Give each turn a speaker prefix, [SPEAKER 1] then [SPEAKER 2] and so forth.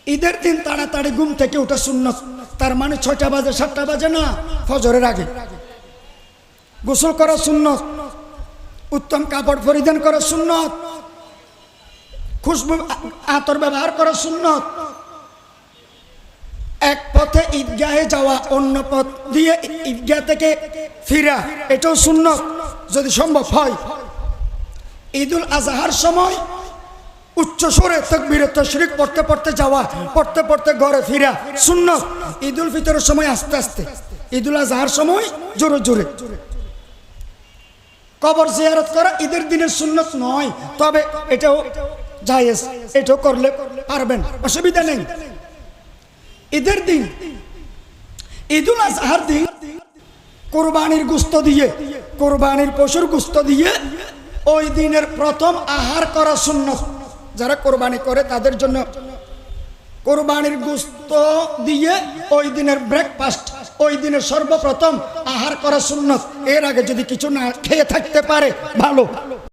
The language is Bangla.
[SPEAKER 1] ঈদের দিন তাড়াতাড়ি ঘুম থেকে ওঠা সুন্নত। তার মানে 6টা বাজে 7টা বাজে না, ফজরের আগে। গোসল করা সুন্নত, উত্তম কাপড় পরিধান করা সুন্নত, খুশবু আতর ব্যবহার করা সুন্নত। এক পথে ঈদগাহে যাওয়া, অন্য পথ দিয়ে ঈদগাহ থেকে ফিরা, এটাও সুন্নত যদি সম্ভব হয়। ঈদুল আজহার সময় উচ্চ সুরে তাকবীরে তাশরিক পড়তে পড়তে যাওয়া, পড়তে পড়তে ঘরে ফিরা সুন্নত। ঈদুল ফিতরের সময় আস্তে আস্তে, ঈদুল আজহার সময় জোরে জোরে। কবর জিয়ারত করা ঈদের দিনের সুন্নত নয়, তবে এটাও জায়েজ, এটাও করলে পারবেন, অসুবিধা নেই। ঈদের দিন, ঈদুল আজহার দিন কোরবানির গোশত দিয়ে, কোরবানির পশুর গোশত দিয়ে ওই দিনের প্রথম আহার করা সুন্নত। যারা কোরবানি করে তাদের জন্য কোরবানির গোশত দিয়ে ওই দিনের ব্রেকফাস্ট, ওই দিনের সর্বপ্রথম আহার করা সুন্নত। এর আগে যদি কিছু না খেয়ে থাকতে পারে ভালো।